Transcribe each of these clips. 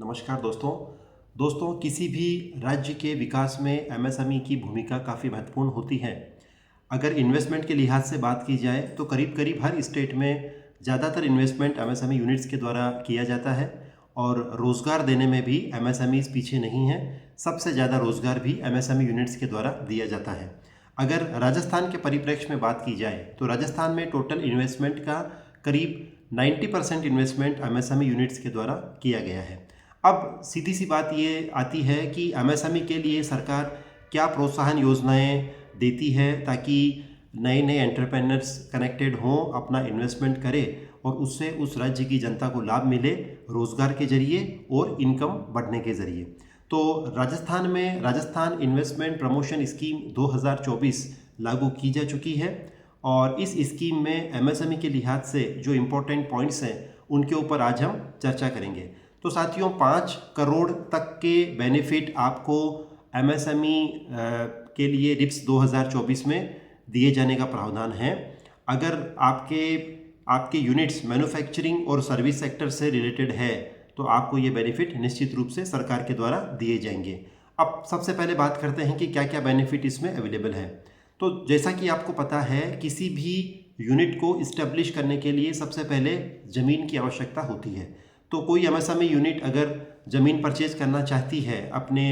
नमस्कार दोस्तों किसी भी राज्य के विकास में एमएसएमई की भूमिका काफ़ी महत्वपूर्ण होती है। अगर इन्वेस्टमेंट के लिहाज से बात की जाए तो करीब करीब हर स्टेट में ज़्यादातर इन्वेस्टमेंट एमएसएमई यूनिट्स के द्वारा किया जाता है और रोज़गार देने में भी एमएसएमईज पीछे नहीं है। सबसे ज़्यादा रोज़गार भी एमएसएमई यूनिट्स के द्वारा दिया जाता है। अगर राजस्थान के परिप्रेक्ष्य में बात की जाए तो राजस्थान में टोटल इन्वेस्टमेंट का करीब 90% इन्वेस्टमेंट एमएसएमई यूनिट्स के द्वारा किया गया है। अब सीधी सी बात ये आती है कि एमएसएमई के लिए सरकार क्या प्रोत्साहन योजनाएं देती है ताकि नए नए एंटरप्रेन्योर्स कनेक्टेड हों, अपना इन्वेस्टमेंट करें और उससे उस राज्य की जनता को लाभ मिले रोज़गार के ज़रिए और इनकम बढ़ने के ज़रिए। तो राजस्थान में राजस्थान इन्वेस्टमेंट प्रमोशन स्कीम 2024 लागू की जा चुकी है और इस स्कीम में एमएसएमई के लिहाज से जो इम्पोर्टेंट पॉइंट्स हैं उनके ऊपर आज हम चर्चा करेंगे। तो साथियों 5 करोड़ तक के बेनिफिट आपको एमएसएमई के लिए रिप्स 2024 में दिए जाने का प्रावधान है। अगर आपके यूनिट्स मैन्युफैक्चरिंग और सर्विस सेक्टर से रिलेटेड है तो आपको ये बेनिफिट निश्चित रूप से सरकार के द्वारा दिए जाएंगे। अब सबसे पहले बात करते हैं कि क्या क्या बेनिफिट इसमें अवेलेबल है। तो जैसा कि आपको पता है किसी भी यूनिट को इस्टेब्लिश करने के लिए सबसे पहले ज़मीन की आवश्यकता होती है। तो कोई एमएसएमई यूनिट अगर ज़मीन परचेज करना चाहती है अपने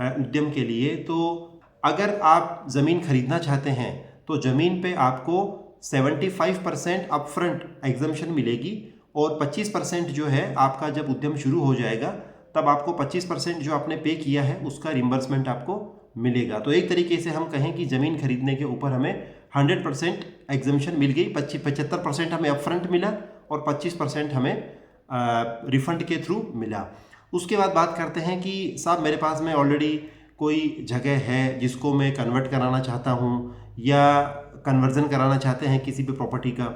उद्यम के लिए, तो अगर आप ज़मीन खरीदना चाहते हैं तो ज़मीन पे आपको 75% अपफ्रंट एग्जम्पशन मिलेगी और 25% जो है आपका जब उद्यम शुरू हो जाएगा तब आपको 25% जो आपने पे किया है उसका रिम्बर्समेंट आपको मिलेगा। तो एक तरीके से हम कहें कि ज़मीन खरीदने के ऊपर हमें 100% एग्जम्पशन मिल गई। 75% हमें अपफ्रंट मिला और 25% हमें रिफंड के थ्रू मिला। उसके बाद बात करते हैं कि साहब मेरे पास में ऑलरेडी कोई जगह है जिसको मैं कन्वर्ट कराना चाहता हूँ या कन्वर्जन कराना चाहते हैं किसी भी प्रॉपर्टी का।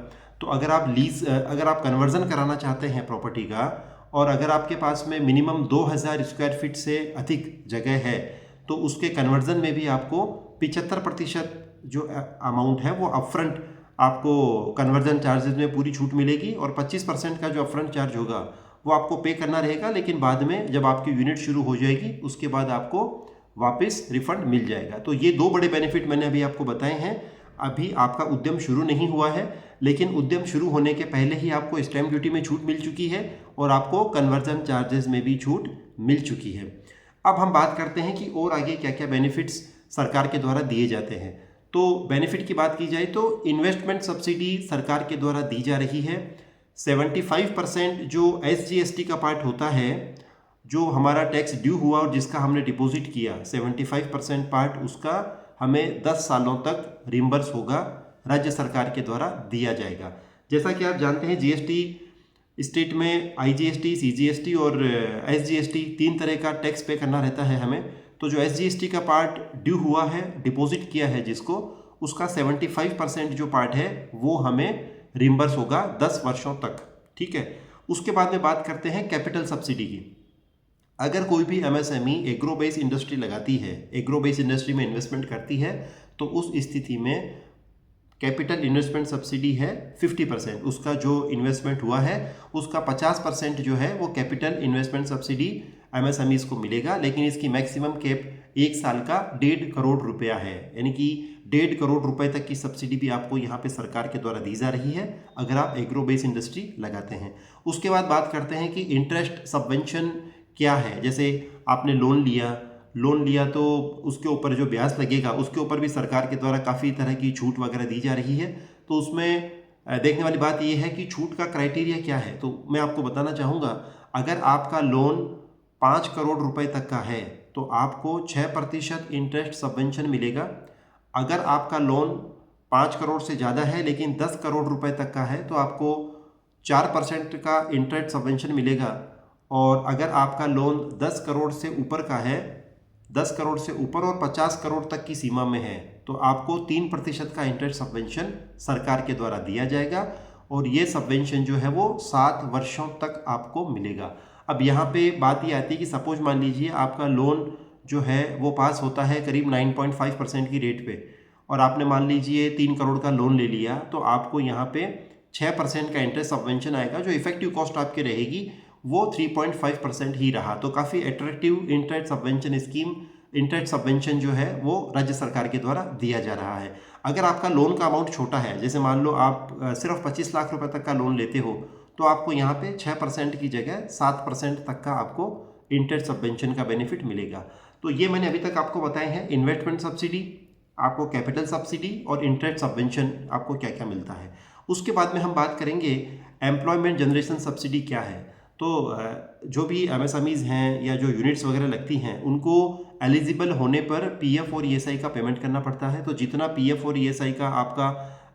तो अगर आप कन्वर्जन कराना चाहते हैं प्रॉपर्टी का और अगर आपके पास में मिनिमम 2000 स्क्वायर फीट से अधिक जगह है तो उसके कन्वर्जन में भी आपको 75% जो अमाउंट है वो अपफ्रंट आपको कन्वर्जन चार्जेस में पूरी छूट मिलेगी और 25% का जो अपफ्रंट चार्ज होगा वो आपको पे करना रहेगा, लेकिन बाद में जब आपकी यूनिट शुरू हो जाएगी उसके बाद आपको वापस रिफंड मिल जाएगा। तो ये 2 बड़े बेनिफिट मैंने अभी आपको बताए हैं। अभी आपका उद्यम शुरू नहीं हुआ है लेकिन उद्यम शुरू होने के पहले ही आपको स्टैम्प ड्यूटी में छूट मिल चुकी है और आपको कन्वर्जन चार्जेस में भी छूट मिल चुकी है। अब हम बात करते हैं कि और आगे क्या क्या बेनिफिट्स सरकार के द्वारा दिए जाते हैं। तो बेनिफिट की बात की जाए तो इन्वेस्टमेंट सब्सिडी सरकार के द्वारा दी जा रही है। 75% जो एसजीएसटी का पार्ट होता है, जो हमारा टैक्स ड्यू हुआ और जिसका हमने डिपॉजिट किया, 75% पार्ट उसका हमें 10 सालों तक रिम्बर्स होगा, राज्य सरकार के द्वारा दिया जाएगा। जैसा कि आप जानते हैं जीएसटी स्टेट में आईजीएसटी, सीजीएसटी और एसजीएसटी 3 तरह का टैक्स पे करना रहता है हमें। तो जो एसजीएसटी का पार्ट ड्यू हुआ है, डिपॉजिट किया है जिसको, उसका 75% जो पार्ट है वो हमें रिम्बर्स होगा 10 वर्षों तक। ठीक है। उसके बाद में बात करते हैं कैपिटल सब्सिडी की। अगर कोई भी एमएसएमई एग्रो बेस्ड इंडस्ट्री लगाती है, एग्रो बेस्ड इंडस्ट्री में इन्वेस्टमेंट करती है, तो उस स्थिति में कैपिटल इन्वेस्टमेंट सब्सिडी है 50%। उसका जो इन्वेस्टमेंट हुआ है उसका 50% जो है वो कैपिटल इन्वेस्टमेंट सब्सिडी एमएसएमईज को मिलेगा, लेकिन इसकी मैक्सिमम कैप 1 साल का 1.5 करोड़ रुपया है। यानी कि 1.5 करोड़ रुपए तक की सब्सिडी भी आपको यहाँ पे सरकार के द्वारा दी जा रही है अगर आप एग्रो बेस्ड इंडस्ट्री लगाते हैं। उसके बाद बात करते हैं कि इंटरेस्ट सबवेंशन क्या है। जैसे आपने लोन लिया तो उसके ऊपर जो ब्याज लगेगा उसके ऊपर भी सरकार के द्वारा काफ़ी तरह की छूट वगैरह दी जा रही है। तो उसमें देखने वाली बात यह है कि छूट का क्राइटेरिया क्या है। तो मैं आपको बताना चाहूँगा, अगर आपका लोन 5 करोड़ रुपए तक का है तो आपको 6% इंटरेस्ट सबवेंशन मिलेगा। अगर आपका लोन 5 करोड़ से ज़्यादा है लेकिन 10 करोड़ रुपए तक का है तो आपको 4% का इंटरेस्ट सबवेंशन मिलेगा। और अगर आपका लोन 10 करोड़ से ऊपर का है, 10 करोड़ से ऊपर और 50 करोड़ तक की सीमा में है, तो आपको 3% का इंटरेस्ट सबवेंशन सरकार के द्वारा दिया जाएगा और ये सबवेंशन जो है वो 7 वर्षों तक आपको मिलेगा। अब यहाँ पे बात ये आती है कि सपोज मान लीजिए आपका लोन जो है वो पास होता है करीब 9.5% की रेट पे और आपने मान लीजिए 3 करोड़ का लोन ले लिया, तो आपको यहाँ पे 6% का इंटरेस्ट सबवेंशन आएगा। जो इफेक्टिव कॉस्ट आपकी रहेगी वो 3.5% ही रहा। तो काफ़ी attractive interest subvention scheme, interest subvention जो है वो राज्य सरकार के द्वारा दिया जा रहा है। अगर आपका लोन का अमाउंट छोटा है, जैसे मान लो आप सिर्फ 25 लाख रुपए तक का लोन लेते हो, तो आपको यहाँ पे 6% की जगह 7% तक का आपको इंटरेस्ट सबवेंशन का बेनिफिट मिलेगा। तो ये मैंने अभी तक आपको बताए हैं, इन्वेस्टमेंट सब्सिडी, आपको कैपिटल सब्सिडी और इंटरेस्ट सबवेंशन आपको क्या क्या मिलता है। उसके बाद में हम बात करेंगे एम्प्लॉयमेंट जनरेशन सब्सिडी क्या है। तो जो भी एमएसएमईज हैं या जो यूनिट्स वगैरह लगती हैं, उनको एलिजिबल होने पर पीएफ और ईएसआई का पेमेंट करना पड़ता है। तो जितना पीएफ और ईएसआई का आपका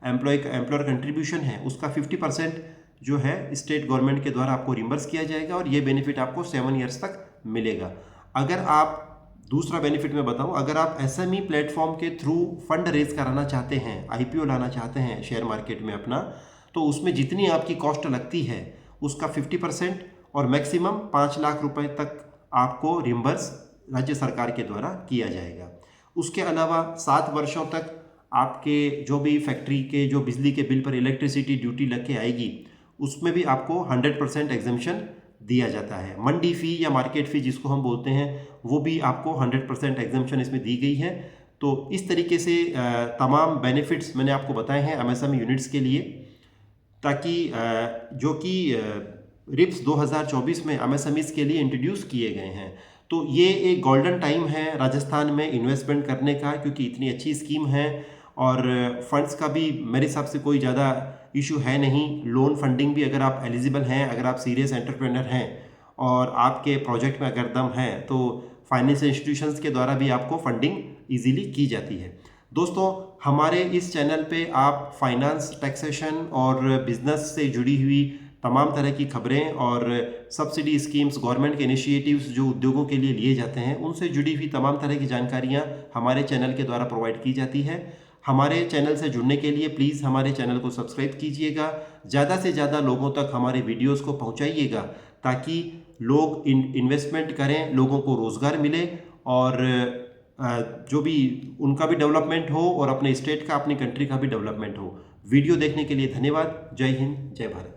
एम्प्लॉयर कंट्रीब्यूशन है, उसका 50% जो है स्टेट गवर्नमेंट के द्वारा आपको रिम्बर्स किया जाएगा और ये बेनिफिट आपको 7 ईयर्स तक मिलेगा। अगर आप दूसरा बेनिफिट मैं बताऊं, अगर आप एसएमई प्लेटफॉर्म के थ्रू फंड रेज कराना चाहते हैं, आईपीओ लाना चाहते हैं शेयर मार्केट में अपना, तो उसमें जितनी आपकी कॉस्ट लगती है उसका 50% और मैक्सिमम 5 लाख रुपए तक आपको रिम्बर्स राज्य सरकार के द्वारा किया जाएगा। उसके अलावा 7 वर्षों तक आपके जो भी फैक्ट्री के जो बिजली के बिल पर इलेक्ट्रिसिटी ड्यूटी लग के आएगी, उसमें भी आपको 100% एग्जम्पशन दिया जाता है। मंडी फ़ी या मार्केट फ़ी जिसको हम बोलते हैं, वो भी आपको 100% एग्जम्पशन इसमें दी गई है। तो इस तरीके से तमाम बेनिफिट्स मैंने आपको बताए हैं एमएसएमई यूनिट्स के लिए, ताकि जो कि रिप्स 2024 में एमएसएमईज के लिए इंट्रोड्यूस किए गए हैं। तो ये एक गोल्डन टाइम है राजस्थान में इन्वेस्टमेंट करने का, क्योंकि इतनी अच्छी स्कीम है और फंड्स का भी मेरे हिसाब से कोई ज़्यादा इशू है नहीं। लोन फंडिंग भी अगर आप एलिजिबल हैं, अगर आप सीरियस एंटरप्रेन्योर हैं और आपके प्रोजेक्ट में अगर दम है, तो फाइनेंशियल इंस्टीट्यूशंस के द्वारा भी आपको फंडिंग ईजिली की जाती है। दोस्तों, हमारे इस चैनल पे आप फाइनेंस, टैक्सेशन और बिजनेस से जुड़ी हुई तमाम तरह की खबरें और सब्सिडी स्कीम्स, गवर्नमेंट के इनिशिएटिव्स जो उद्योगों के लिए लिए जाते हैं, उनसे जुड़ी हुई तमाम तरह की जानकारियां हमारे चैनल के द्वारा प्रोवाइड की जाती है। हमारे चैनल से जुड़ने के लिए प्लीज़ हमारे चैनल को सब्सक्राइब कीजिएगा, ज़्यादा से ज़्यादा लोगों तक हमारे वीडियोस को पहुंचाइएगा, ताकि लोग इन्वेस्टमेंट करें, लोगों को रोज़गार मिले और जो भी उनका भी डेवलपमेंट हो और अपने स्टेट का, अपनी कंट्री का भी डेवलपमेंट हो। वीडियो देखने के लिए धन्यवाद। जय हिंद, जय भारत।